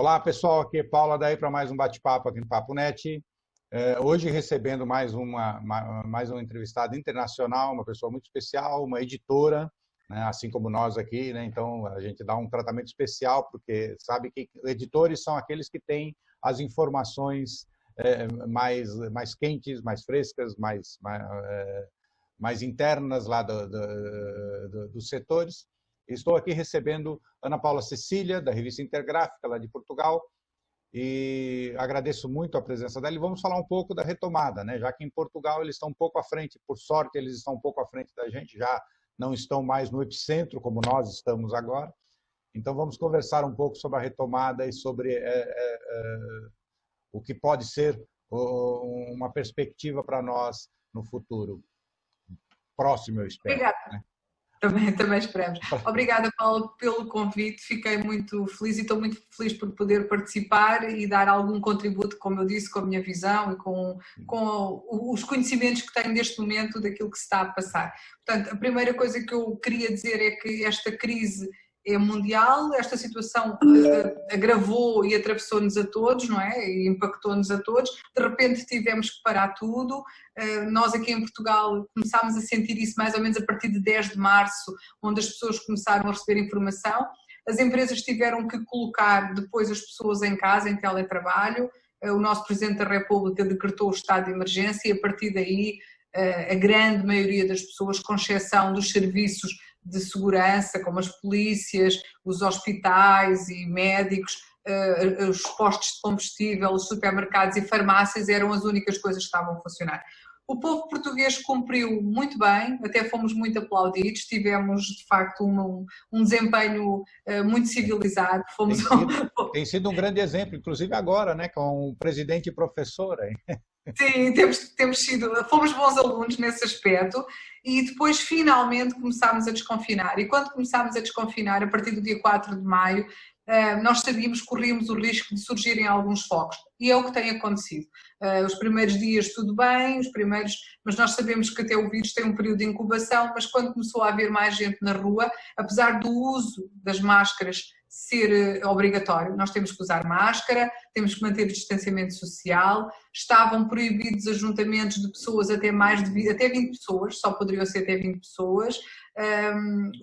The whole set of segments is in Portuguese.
Olá, pessoal, aqui é Paula daí para mais um bate-papo aqui no Papo Net. Hoje recebendo mais um entrevistado internacional, uma pessoa muito especial, uma editora, né, assim como nós aqui, né? Então a gente dá um tratamento especial porque sabe que editores são aqueles que têm as informações mais quentes, mais frescas, mais internas lá dos setores. Estou aqui recebendo Ana Paula Cecília, da revista Intergráfica, lá de Portugal, e agradeço muito a presença dela. E vamos falar um pouco da retomada, né? Já que em Portugal eles estão um pouco à frente, por sorte eles estão um pouco à frente da gente, já não estão mais no epicentro como nós estamos agora. Então vamos conversar um pouco sobre a retomada e sobre o que pode ser uma perspectiva para nós no futuro próximo, eu espero. Obrigada. Né? Também esperamos. Obrigada, Paulo, pelo convite. Fiquei muito feliz e estou muito feliz por poder participar e dar algum contributo, como eu disse, com a minha visão e com os conhecimentos que tenho neste momento daquilo que se está a passar. Portanto, a primeira coisa que eu queria dizer é que esta crise é mundial, esta situação agravou e atravessou-nos a todos, não é? E impactou-nos a todos. De repente tivemos que parar tudo. Nós aqui em Portugal começámos a sentir isso mais ou menos a partir de 10 de março, onde as pessoas começaram a receber informação. As empresas tiveram que colocar depois as pessoas em casa, em teletrabalho. O nosso Presidente da República decretou o estado de emergência e a partir daí a grande maioria das pessoas, com exceção dos serviços de segurança, como as polícias, os hospitais e médicos, os postos de combustível, os supermercados e farmácias eram as únicas coisas que estavam a funcionar. O povo português cumpriu muito bem, até fomos muito aplaudidos, tivemos de facto um desempenho muito civilizado. Tem sido um grande exemplo, inclusive agora, né, com o presidente e professora. Sim, fomos bons alunos nesse aspecto e depois finalmente começámos a desconfinar. E quando começámos a desconfinar, a partir do dia 4 de maio, nós sabíamos que corríamos o risco de surgirem alguns focos. E é o que tem acontecido. Os primeiros dias tudo bem, mas nós sabemos que até o vírus tem um período de incubação, mas quando começou a haver mais gente na rua, apesar do uso das máscaras ser obrigatório, nós temos que usar máscara, temos que manter o distanciamento social, estavam proibidos ajuntamentos de pessoas até 20 pessoas, só poderiam ser até 20 pessoas,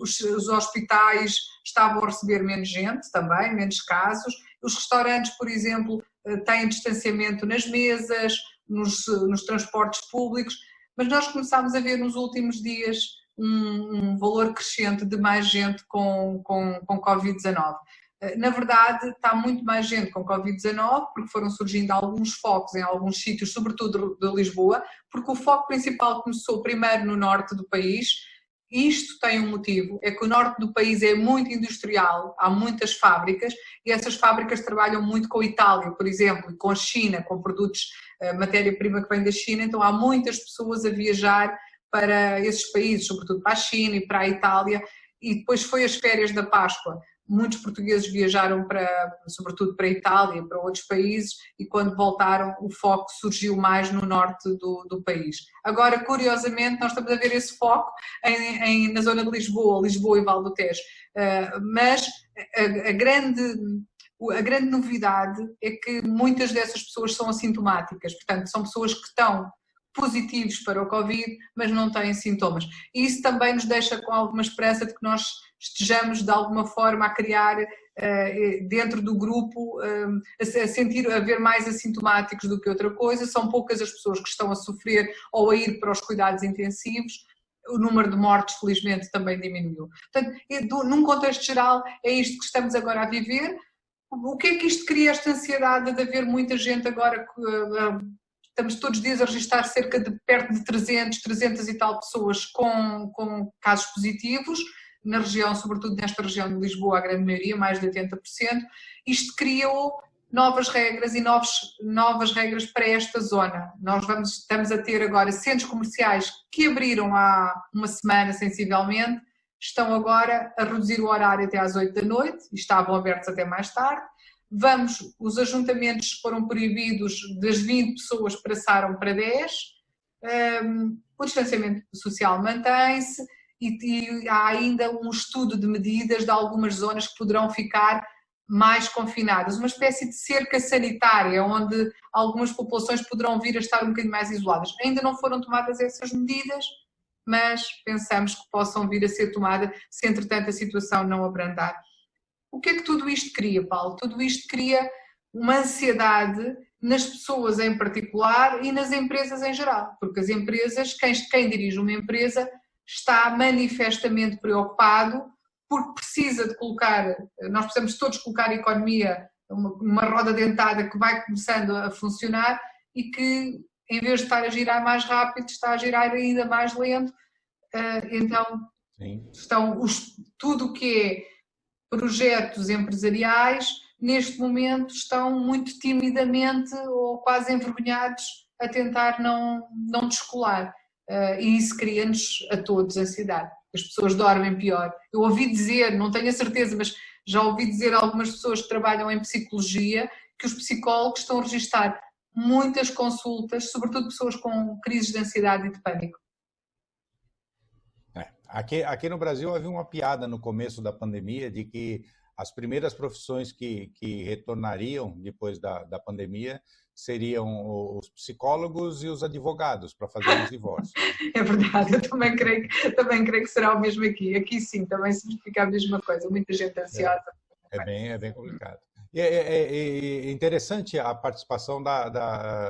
os hospitais estavam a receber menos gente também, menos casos, os restaurantes, por exemplo, têm distanciamento nas mesas, nos transportes públicos, mas nós começámos a ver nos últimos dias um valor crescente de mais gente com Covid-19. Na verdade, está muito mais gente com Covid-19 porque foram surgindo alguns focos em alguns sítios, sobretudo de Lisboa, porque o foco principal começou primeiro no norte do país. Isto tem um motivo, é que o norte do país é muito industrial, há muitas fábricas e essas fábricas trabalham muito com a Itália, por exemplo, e com a China, com produtos, matéria-prima que vem da China, então há muitas pessoas a viajar para esses países, sobretudo para a China e para a Itália, e depois foi as férias da Páscoa. Muitos portugueses viajaram sobretudo para a Itália e para outros países e quando voltaram o foco surgiu mais no norte do país. Agora, curiosamente, nós estamos a ver esse foco na zona de Lisboa e Val do Tejo, mas a grande novidade é que muitas dessas pessoas são assintomáticas, portanto são pessoas que estão positivos para o Covid, mas não têm sintomas. E isso também nos deixa com alguma esperança de que nós estejamos de alguma forma a criar dentro do grupo, a haver mais assintomáticos do que outra coisa. São poucas as pessoas que estão a sofrer ou a ir para os cuidados intensivos. O número de mortes, felizmente, também diminuiu. Portanto, num contexto geral, é isto que estamos agora a viver. O que é que isto cria, esta ansiedade de haver muita gente agora... Estamos todos os dias a registrar cerca de perto de 300 e tal pessoas com casos positivos, na região, sobretudo nesta região de Lisboa, a grande maioria, mais de 80%. Isto criou novas regras e novas regras para esta zona. Estamos a ter agora centros comerciais que abriram há uma semana, sensivelmente, estão agora a reduzir o horário até às 8 da noite e estavam abertos até mais tarde. Os ajuntamentos foram proibidos, das 20 pessoas passaram para 10, o distanciamento social mantém-se e há ainda um estudo de medidas de algumas zonas que poderão ficar mais confinadas, uma espécie de cerca sanitária, onde algumas populações poderão vir a estar um bocadinho mais isoladas. Ainda não foram tomadas essas medidas, mas pensamos que possam vir a ser tomadas se entretanto a situação não abrandar. O que é que tudo isto cria, Paulo? Tudo isto cria uma ansiedade nas pessoas em particular e nas empresas em geral, porque as empresas, quem dirige uma empresa está manifestamente preocupado porque precisa de colocar, nós precisamos todos colocar a economia, uma roda dentada que vai começando a funcionar e que em vez de estar a girar mais rápido, está a girar ainda mais lento. Então, tudo o que é projetos empresariais, neste momento estão muito timidamente ou quase envergonhados a tentar não descolar. E isso cria-nos a todos ansiedade. As pessoas dormem pior. Eu ouvi dizer, não tenho a certeza, mas já ouvi dizer a algumas pessoas que trabalham em psicologia que os psicólogos estão a registrar muitas consultas, sobretudo pessoas com crises de ansiedade e de pânico. Aqui no Brasil havia uma piada no começo da pandemia de que as primeiras profissões que retornariam depois da pandemia seriam os psicólogos e os advogados para fazer os divórcios. É verdade, eu também creio que será o mesmo aqui. Aqui sim, também se verifica a mesma coisa, muita gente ansiosa. É bem complicado. E é interessante a participação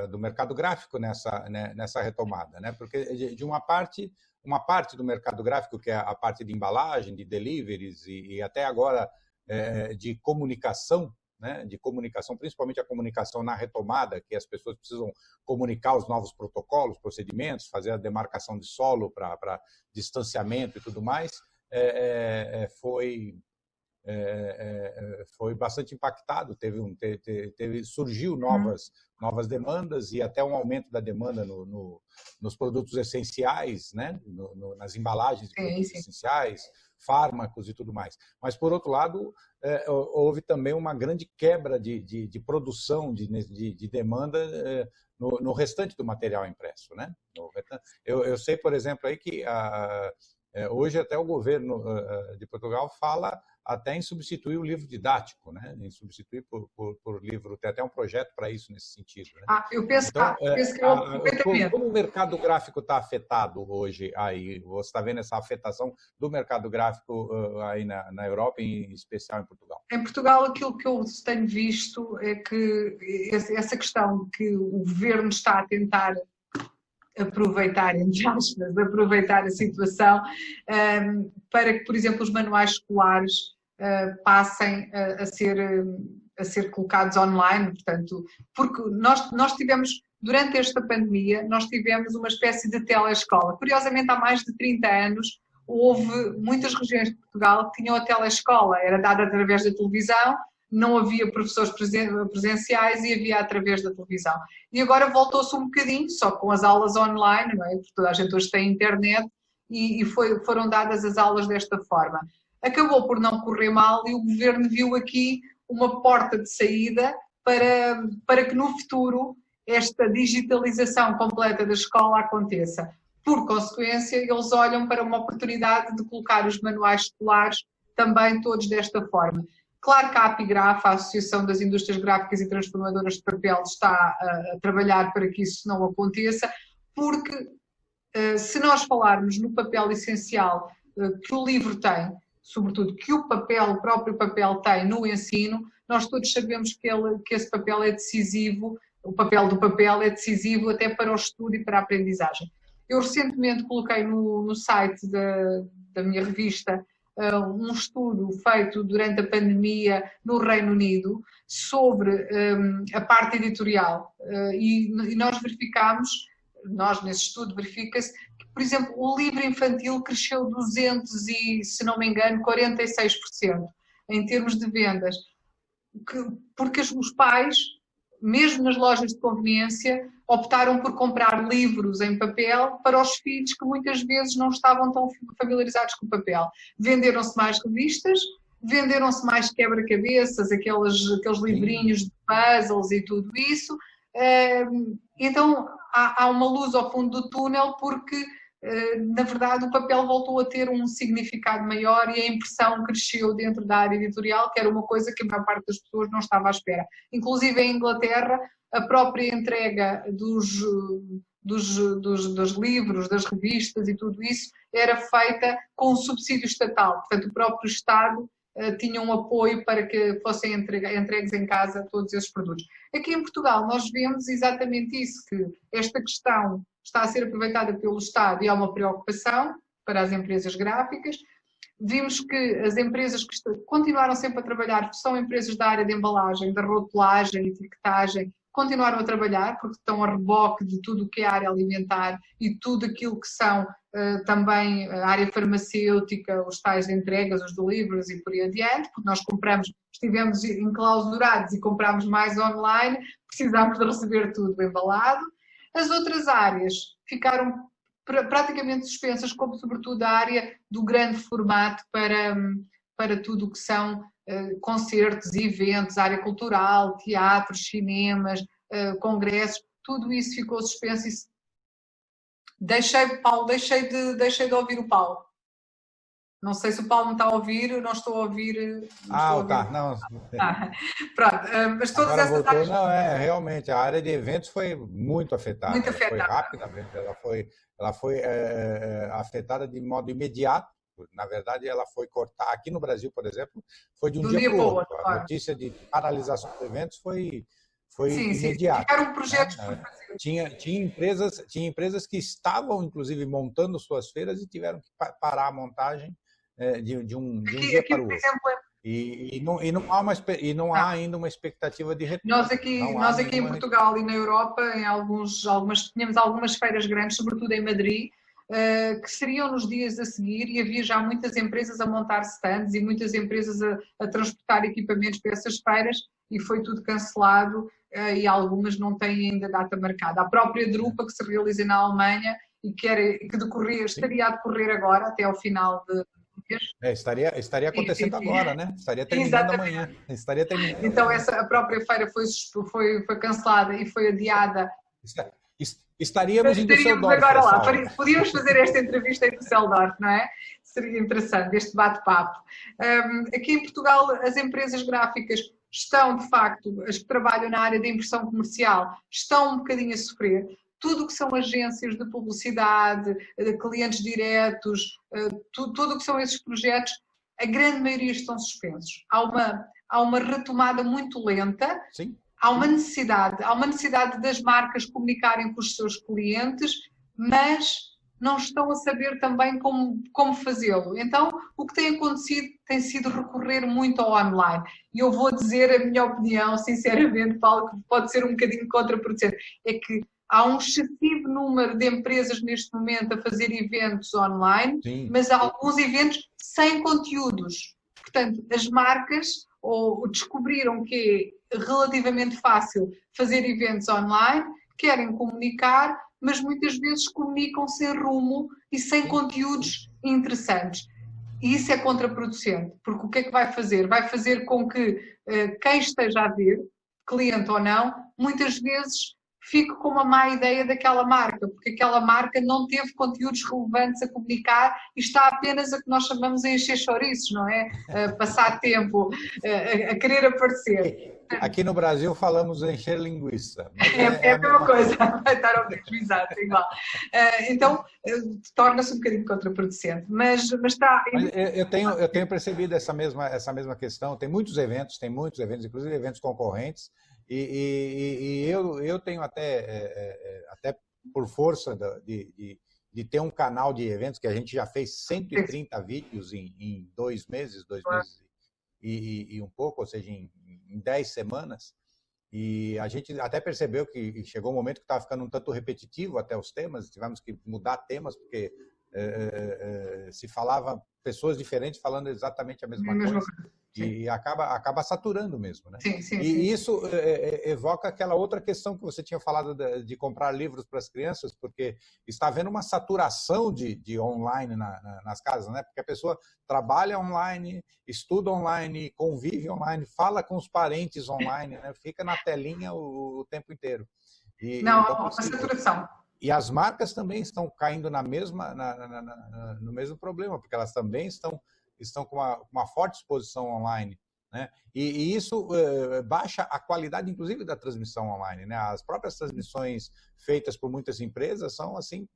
do mercado gráfico nessa retomada, né? Porque de uma parte do mercado gráfico, que é a parte de embalagem, de deliveries e até agora de comunicação, né? De comunicação, principalmente a comunicação na retomada, que as pessoas precisam comunicar os novos protocolos, procedimentos, fazer a demarcação de solo para distanciamento e tudo mais, foi bastante impactado, surgiu novas demandas e até um aumento da demanda nos produtos essenciais, né? Nas embalagens de produtos essenciais, fármacos e tudo mais. Mas, por outro lado, houve também uma grande quebra de produção, de demanda no restante do material impresso, né? Eu sei, por exemplo, aí que hoje até o governo de Portugal fala até em substituir o livro didático, né? Em substituir por livro, tem até um projeto para isso nesse sentido. Né? Eu penso que como o mercado gráfico está afetado hoje aí? Você está vendo essa afetação do mercado gráfico aí na Europa, em especial em Portugal? Em Portugal, aquilo que eu tenho visto é que essa questão de que o governo está a tentar aproveitar, entre aspas, aproveitar a situação para que, por exemplo, os manuais escolares passem a ser colocados online, portanto, porque nós tivemos, durante esta pandemia, nós tivemos uma espécie de telescola. Curiosamente, há mais de 30 anos, houve muitas regiões de Portugal que tinham a telescola, era dada através da televisão, não havia professores presenciais e havia através da televisão. E agora voltou-se um bocadinho, só com as aulas online, não é? Porque toda a gente hoje tem internet e foram dadas as aulas desta forma. Acabou por não correr mal e o governo viu aqui uma porta de saída para que no futuro esta digitalização completa da escola aconteça. Por consequência, eles olham para uma oportunidade de colocar os manuais escolares também todos desta forma. Claro que a APIGRAF, a Associação das Indústrias Gráficas e Transformadoras de Papel, está a trabalhar para que isso não aconteça, porque se nós falarmos no papel essencial que o livro tem, sobretudo que o próprio papel tem no ensino, nós todos sabemos que esse papel é decisivo, o papel do papel é decisivo até para o estudo e para a aprendizagem. Eu recentemente coloquei no site da minha revista um estudo feito durante a pandemia no Reino Unido sobre a parte editorial e nós verificámos, nesse estudo verifica-se que, por exemplo, o livro infantil cresceu 200 e, se não me engano, 46% em termos de vendas, porque os pais, mesmo nas lojas de conveniência, optaram por comprar livros em papel para os filhos que muitas vezes não estavam tão familiarizados com o papel. Venderam-se mais revistas, venderam-se mais quebra-cabeças, aqueles livrinhos de puzzles e tudo isso. Então há uma luz ao fundo do túnel porque na verdade o papel voltou a ter um significado maior e a impressão cresceu dentro da área editorial, que era uma coisa que a maior parte das pessoas não estava à espera. Inclusive em Inglaterra, a própria entrega dos livros, das revistas e tudo isso era feita com um subsídio estatal. Portanto, o próprio Estado tinha um apoio para que fossem entregues em casa todos esses produtos. Aqui em Portugal nós vemos exatamente isso, que esta questão está a ser aproveitada pelo Estado e há uma preocupação para as empresas gráficas. Vimos que as empresas que continuaram sempre a trabalhar, são empresas da área de embalagem, da rotulagem, etiquetagem, continuaram a trabalhar porque estão a reboque de tudo o que é a área alimentar e tudo aquilo que são também a área farmacêutica, os tais de entregas, os deliveries e por aí adiante, porque nós compramos, estivemos enclausurados e compramos mais online, precisámos de receber tudo embalado. As outras áreas ficaram praticamente suspensas, como sobretudo a área do grande formato para tudo o que são concertos, eventos, área cultural, teatros, cinemas, congressos, tudo isso ficou suspenso. Deixei de ouvir o Paulo. Não sei se o Paulo me está a ouvir, eu não estou a ouvir. Tá, não. Pronto, mas todas essas áreas... Não, realmente, a área de eventos foi muito afetada. Muito afetada. Foi rapidamente, ela foi afetada de modo imediato. Na verdade, ela foi cortada. Aqui no Brasil, por exemplo, foi de um dia para o outro. A notícia de paralisação de eventos foi imediata. Ficaram projetos tinha empresas que estavam, inclusive, montando suas feiras e tiveram que parar a montagem de um dia para o outro. E não há ainda uma expectativa de retorno. Nós aqui em Portugal e na Europa, tínhamos algumas feiras grandes, sobretudo em Madrid, que seriam nos dias a seguir, e havia já muitas empresas a montar stands e muitas empresas a transportar equipamentos para essas feiras, e foi tudo cancelado, e algumas não têm ainda data marcada. A própria Drupa, que se realiza na Alemanha e que estaria a decorrer agora, até ao final de mês. Estaria acontecendo agora, né? Estaria terminando amanhã. Então a própria feira foi cancelada e foi adiada. Estaríamos em Düsseldorf agora lá. Podíamos fazer esta entrevista em Düsseldorf, não é? Seria interessante, este bate-papo. Aqui em Portugal, as empresas gráficas estão, de facto, as que trabalham na área da impressão comercial, estão um bocadinho a sofrer. Tudo o que são agências de publicidade, clientes diretos, tudo o que são esses projetos, a grande maioria estão suspensos. Há uma retomada muito lenta. Sim. Há uma necessidade das marcas comunicarem com os seus clientes, mas não estão a saber também como fazê-lo. Então, o que tem acontecido tem sido recorrer muito ao online. E eu vou dizer a minha opinião, sinceramente, Paulo, que pode ser um bocadinho contraproducente, é que há um excessivo número de empresas neste momento a fazer eventos online, Sim. Mas há alguns eventos sem conteúdos. Portanto, as marcas descobriram que é relativamente fácil fazer eventos online, querem comunicar, mas muitas vezes comunicam sem rumo e sem conteúdos interessantes. E isso é contraproducente, porque o que é que vai fazer? Vai fazer com que quem esteja a ver, cliente ou não, muitas vezes fique com uma má ideia daquela marca, porque aquela marca não teve conteúdos relevantes a comunicar e está apenas a que nós chamamos de encher chouriços, não é? Passar tempo, a querer aparecer. Aqui no Brasil falamos encher linguiça. É a mesma coisa, vai estar ao mesmo, exato, igual. Então, torna-se um bocadinho contraproducente, mas está... Eu tenho percebido essa mesma questão. Tem muitos eventos, inclusive eventos concorrentes, e eu tenho até por força de ter um canal de eventos, que a gente já fez 130 vídeos em 2 meses e um pouco, ou seja, em 10 semanas, e a gente até percebeu que chegou um momento que estava ficando um tanto repetitivo até os temas, tivemos que mudar temas, porque se falava pessoas diferentes falando exatamente a mesma coisa. E acaba saturando mesmo, né? Sim. Isso evoca aquela outra questão que você tinha falado de comprar livros para as crianças, porque está havendo uma saturação de online nas casas, né? Porque a pessoa trabalha online, estuda online, convive online, fala com os parentes online, né? Fica na telinha o tempo inteiro. Não, a saturação. E as marcas também estão caindo no mesmo problema, porque elas também estão com uma forte exposição online, né? E isso baixa a qualidade, inclusive, da transmissão online, né? As próprias transmissões feitas por muitas empresas são assim,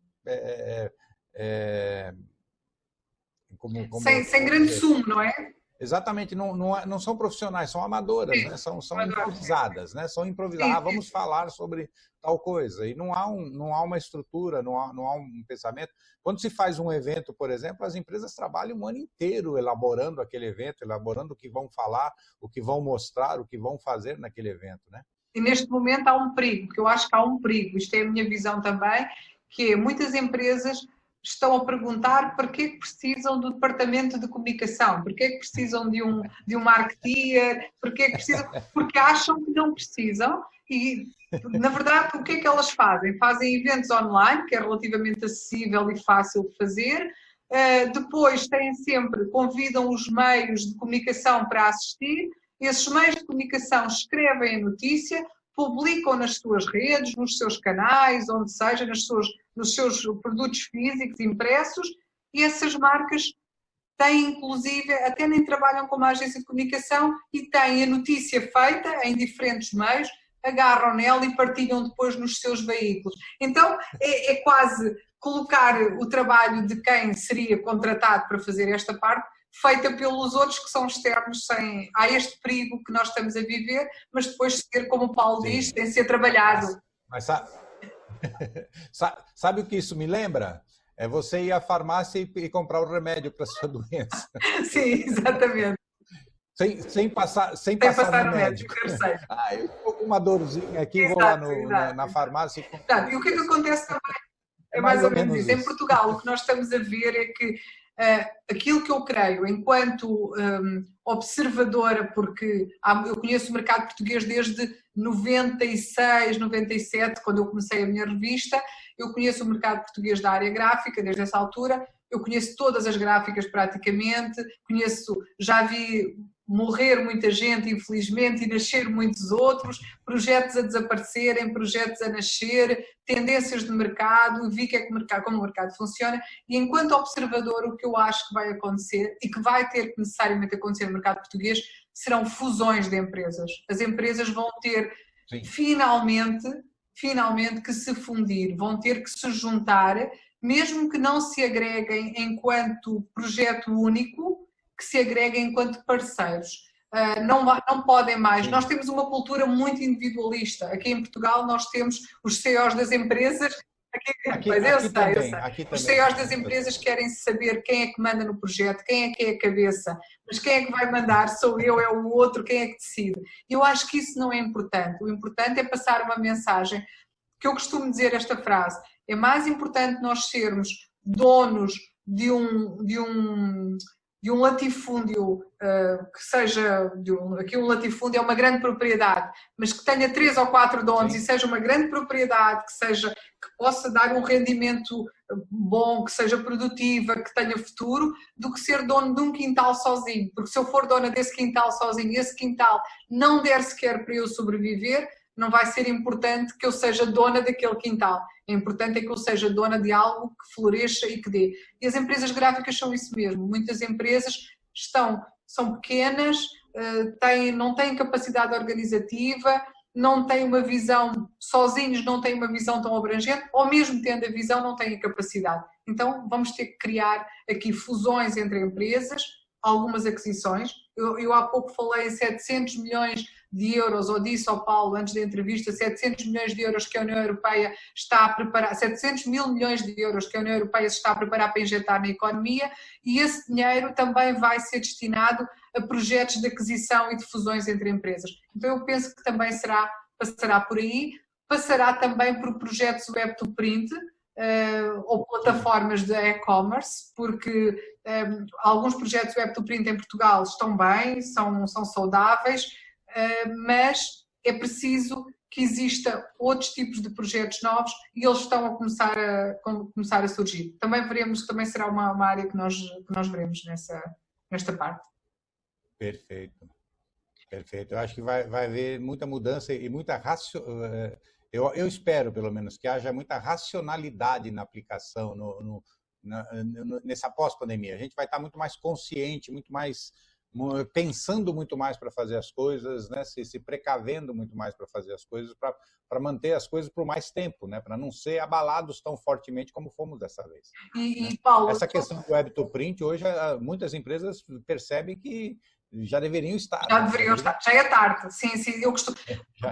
sem grande sumo, não é? Exatamente, não são profissionais, são amadoras, né? São improvisadas, né? São improvisadas. Vamos falar sobre tal coisa. E não há uma estrutura, não há um pensamento. Quando se faz um evento, por exemplo, as empresas trabalham um ano inteiro elaborando aquele evento, elaborando o que vão falar, o que vão mostrar, o que vão fazer naquele evento, né? E neste momento há um perigo, porque eu acho que há um perigo, isto é a minha visão também, que é muitas empresas estão a perguntar para que precisam do departamento de comunicação, para que precisam de um marketeer, porque acham que não precisam e, na verdade, o que é que elas fazem? Fazem eventos online, que é relativamente acessível e fácil de fazer, depois convidam os meios de comunicação para assistir, esses meios de comunicação escrevem a notícia, publicam nas suas redes, nos seus canais, onde seja, nos seus produtos físicos impressos, e essas marcas têm, inclusive, até nem trabalham com uma agência de comunicação e têm a notícia feita em diferentes meios, agarram nela e partilham depois nos seus veículos. Então, é quase colocar o trabalho de quem seria contratado para fazer esta parte feita pelos outros que são externos, há este perigo que nós estamos a viver, mas depois ser, como o Paulo diz, sem ser trabalhado. Mas sabe o que isso me lembra? É você ir à farmácia e comprar o remédio para a sua doença. Sim, exatamente. Sem passar no médico. Eu estou com uma dorzinha aqui, vou lá na farmácia. E o que acontece também é mais ou menos isso. Em Portugal, o que nós estamos a ver é que aquilo que eu creio, enquanto observadora, porque eu conheço o mercado português desde 96, 97, quando eu comecei a minha revista, eu conheço o mercado português da área gráfica desde essa altura, eu conheço todas as gráficas praticamente, já vi morrer muita gente, infelizmente, e nascer muitos outros, projetos a desaparecerem, projetos a nascer, tendências de mercado, vi como o mercado funciona, e enquanto observador o que eu acho que vai acontecer, e que vai ter que necessariamente acontecer no mercado português, serão fusões de empresas. As empresas vão ter finalmente que se fundir, vão ter que se juntar, mesmo que não se agreguem enquanto projeto único, que se agreguem enquanto parceiros. Não podem mais. Sim. Nós temos uma cultura muito individualista. Aqui em Portugal nós temos os CEOs das empresas. Aqui os CEOs das empresas querem saber quem é que manda no projeto, quem é a cabeça, mas quem é que vai mandar? Sou eu, é o outro, quem é que decide? Eu acho que isso não é importante. O importante é passar uma mensagem, que eu costumo dizer esta frase, é mais importante nós sermos donos de um latifúndio que seja, aqui um latifúndio é uma grande propriedade, mas que tenha 3 ou 4 donos. Sim. E seja uma grande propriedade, que possa dar um rendimento bom, que seja produtiva, que tenha futuro, do que ser dono de um quintal sozinho. Porque se eu for dona desse quintal sozinho e esse quintal não der sequer para eu sobreviver, não vai ser importante que eu seja dona daquele quintal. É importante que eu seja dona de algo que floresça e que dê. E as empresas gráficas são isso mesmo. Muitas empresas são pequenas, não têm capacidade organizativa, não têm uma visão, sozinhos não têm uma visão tão abrangente, ou mesmo tendo a visão, não têm a capacidade. Então vamos ter que criar aqui fusões entre empresas, algumas aquisições. Eu há pouco falei em 700 milhões de euros, ou disse ao Paulo antes da entrevista, 700 milhões de euros que a União Europeia está a preparar, 700 mil milhões de euros que a União Europeia se está a preparar para injetar na economia, e esse dinheiro também vai ser destinado a projetos de aquisição e de fusões entre empresas. Então eu penso que também passará por aí, passará também por projetos web to print, ou plataformas de e-commerce, porque alguns projetos web to print em Portugal estão bem, são saudáveis, mas é preciso que exista outros tipos de projetos novos e eles estão a começar a surgir. Também veremos, também será uma área que nós veremos nesta parte. Perfeito. Eu acho que vai haver muita mudança e muita Eu espero, pelo menos, que haja muita racionalidade na aplicação nessa pós-pandemia. A gente vai estar muito mais consciente, muito mais pensando muito mais para fazer as coisas, né? Se precavendo muito mais para fazer as coisas, para manter as coisas por mais tempo, né? Para não ser abalados tão fortemente como fomos dessa vez. E Paulo, essa questão do web to print, hoje muitas empresas percebem que já deveriam estar. Já deveriam estar, já é tarde. Sim, eu costumo.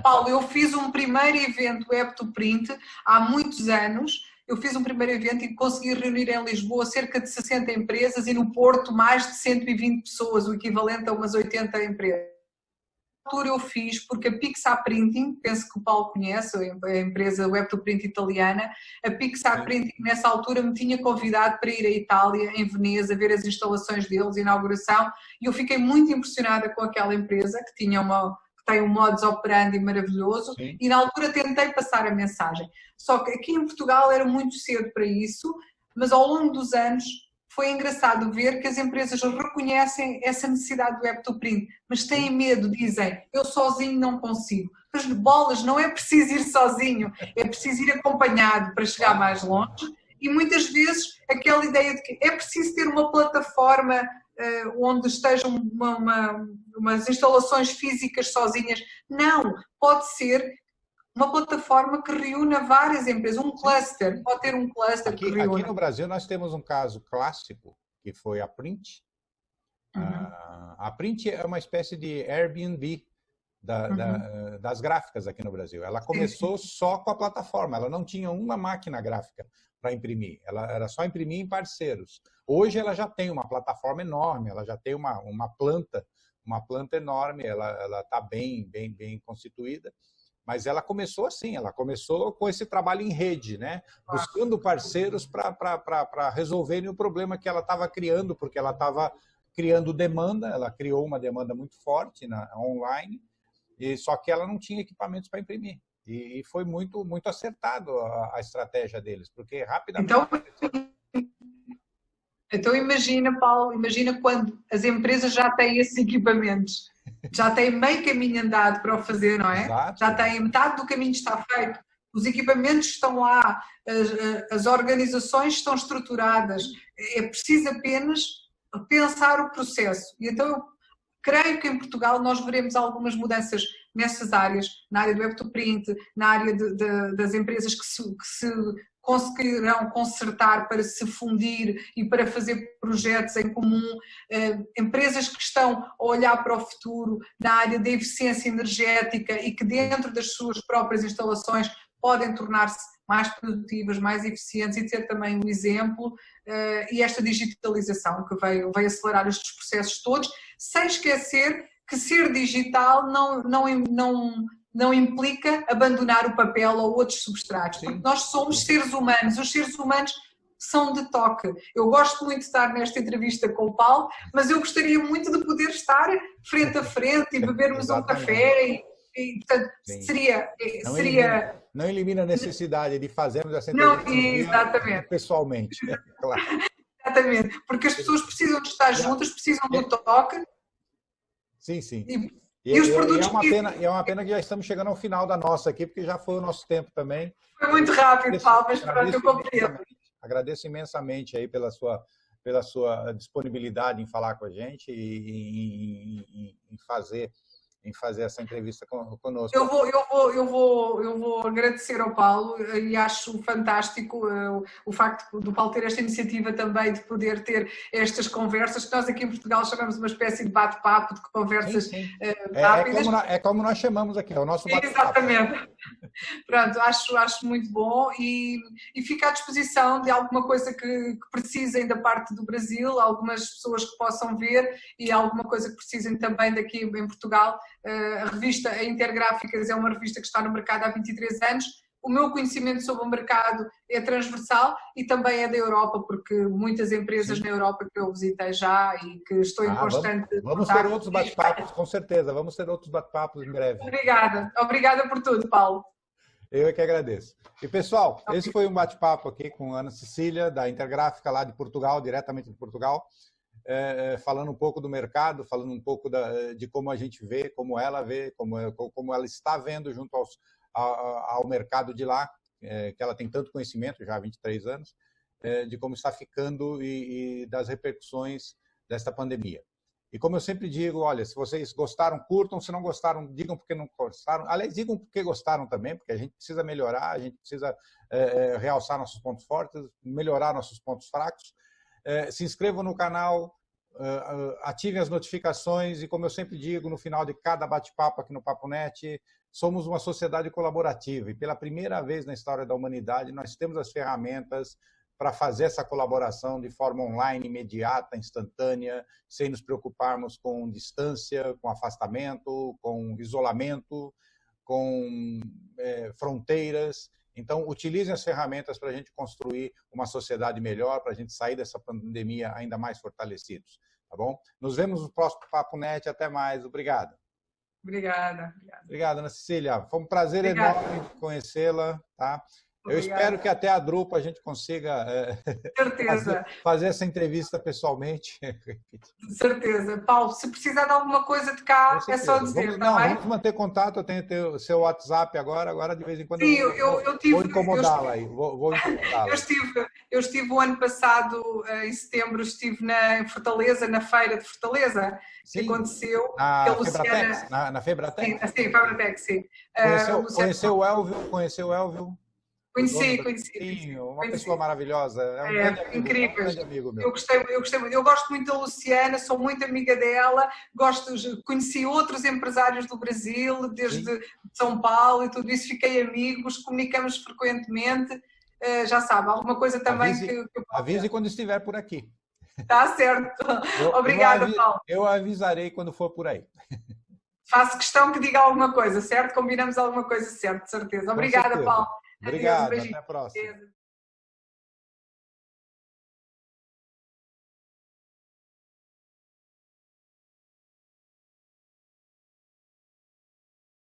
Paulo, eu fiz um primeiro evento web to print há muitos anos. Eu fiz um primeiro evento e consegui reunir em Lisboa cerca de 60 empresas e no Porto mais de 120 pessoas, o equivalente a umas 80 empresas. Na altura eu fiz porque a Pixaprinting, penso que o Paulo conhece, a empresa web to print italiana, a Pixaprinting nessa altura me tinha convidado para ir à Itália, em Veneza, ver as instalações deles, a inauguração, e eu fiquei muito impressionada com aquela empresa que tinha tem um modus operandi maravilhoso. Sim. E na altura tentei passar a mensagem. Só que aqui em Portugal era muito cedo para isso, mas ao longo dos anos foi engraçado ver que as empresas reconhecem essa necessidade do web to print, mas têm medo, dizem, eu sozinho não consigo. Mas bolas, não é preciso ir sozinho, é preciso ir acompanhado para chegar mais longe. E muitas vezes aquela ideia de que é preciso ter uma plataforma onde estejam umas instalações físicas sozinhas. Não, pode ser uma plataforma que reúna várias empresas, um cluster, pode ter um cluster que reúna. Aqui no Brasil nós temos um caso clássico, que foi a Print. A Print é uma espécie de Airbnb das gráficas aqui no Brasil. Ela começou só com a plataforma, ela não tinha uma máquina gráfica para imprimir, ela era só imprimir em parceiros. Hoje ela já tem uma plataforma enorme, ela já tem uma planta enorme, ela está bem constituída, mas ela começou assim, ela começou com esse trabalho em rede, né? Buscando parceiros para resolverem o problema que ela estava criando, porque ela estava criando demanda, ela criou uma demanda muito forte online, só que ela não tinha equipamentos para imprimir. E foi muito acertado a estratégia deles, porque rapidamente... Então imagina, Paulo, imagina quando as empresas já têm esses equipamentos, já têm meio caminho andado para o fazer, não é? Exato. Já têm, metade do caminho está feito, os equipamentos estão lá, as organizações estão estruturadas, é preciso apenas pensar o processo. E então eu creio que em Portugal nós veremos algumas mudanças nessas áreas, na área do web to print, na área das empresas que se conseguirão concertar para se fundir e para fazer projetos em comum, empresas que estão a olhar para o futuro na área da eficiência energética e que dentro das suas próprias instalações podem tornar-se mais produtivas, mais eficientes e ter também um exemplo, e esta digitalização que veio acelerar estes processos todos, sem esquecer que ser digital não implica abandonar o papel ou outros substratos, porque nós somos seres humanos, os seres humanos são de toque. Eu gosto muito de estar nesta entrevista com o Paulo, mas eu gostaria muito de poder estar frente a frente e bebermos um café e portanto, seria... Não elimina a necessidade de fazermos essa entrevista pessoalmente. Claro. Exatamente, porque as pessoas precisam de estar juntas, precisam do toque. Sim, sim. E os produtos é uma pena que já estamos chegando ao final da nossa aqui, porque já foi o nosso tempo também. Foi muito rápido, Paulo, mas pronto, eu compreendo. Agradeço imensamente aí pela sua disponibilidade em falar com a gente e em fazer essa entrevista conosco. Eu vou agradecer ao Paulo e acho fantástico o facto do Paulo ter esta iniciativa também de poder ter estas conversas, que nós aqui em Portugal chamamos uma espécie de bate-papo, de conversas rápidas. É como nós chamamos aqui, é o nosso bate-papo. Exatamente. Pronto, acho muito bom e fico à disposição de alguma coisa que precisem da parte do Brasil, algumas pessoas que possam ver e alguma coisa que precisem também daqui em Portugal. A revista a Intergráficas é uma revista que está no mercado há 23 anos. O meu conhecimento sobre o mercado é transversal e também é da Europa, porque muitas empresas na Europa que eu visitei já e que estou em constante Vamos ter outros bate-papos, com certeza. Vamos ter outros bate-papos em breve. Obrigada por tudo, Paulo. Eu é que agradeço. E, pessoal, esse foi um bate-papo aqui com a Ana Cecília, da Intergráfica, lá de Portugal, diretamente de Portugal, falando um pouco do mercado, falando um pouco de como a gente vê, como ela vê, como ela está vendo junto ao mercado de lá, que ela tem tanto conhecimento, já há 23 anos, de como está ficando e das repercussões desta pandemia. E como eu sempre digo, olha, se vocês gostaram, curtam, se não gostaram, digam porque não gostaram. Aliás, digam porque gostaram também, porque a gente precisa melhorar, a gente precisa realçar nossos pontos fortes, melhorar nossos pontos fracos. Se inscrevam no canal, ativem as notificações e, como eu sempre digo, no final de cada bate-papo aqui no Papo Net, somos uma sociedade colaborativa e pela primeira vez na história da humanidade nós temos as ferramentas para fazer essa colaboração de forma online, imediata, instantânea, sem nos preocuparmos com distância, com afastamento, com isolamento, com fronteiras. Então, utilizem as ferramentas para a gente construir uma sociedade melhor, para a gente sair dessa pandemia ainda mais fortalecidos. Tá bom? Nos vemos no próximo Papo Net. Até mais. Obrigado. Obrigada. Obrigado, Ana Cecília. Foi um prazer enorme conhecê-la. Tá? Eu espero que até a Drupa a gente consiga fazer essa entrevista pessoalmente. Certeza. Paulo, se precisar de alguma coisa de cá, é só dizer. Vamos manter contato, eu tenho o seu WhatsApp agora de vez em quando. Sim, vou incomodá-la aí. Vou incomodá-la. Eu estive o ano passado, em setembro, estive em Fortaleza, na feira de Fortaleza, que aconteceu. Na Febratex? Sim, Febratex, sim. Conheceu o Elvio? Conheci. Uma pessoa maravilhosa. Incrível. Um grande amigo meu. Eu gostei muito. Eu gosto muito da Luciana, sou muito amiga dela. Conheci outros empresários do Brasil, desde São Paulo e tudo isso. Fiquei amigos, comunicamos frequentemente. Já sabe, alguma coisa também avise quando estiver por aqui. Está certo. Obrigada, Paulo. Eu avisarei quando for por aí. Faço questão que diga alguma coisa, certo? Combinamos alguma coisa, certo? De certeza. Obrigada, Paulo. Obrigado, até a próxima.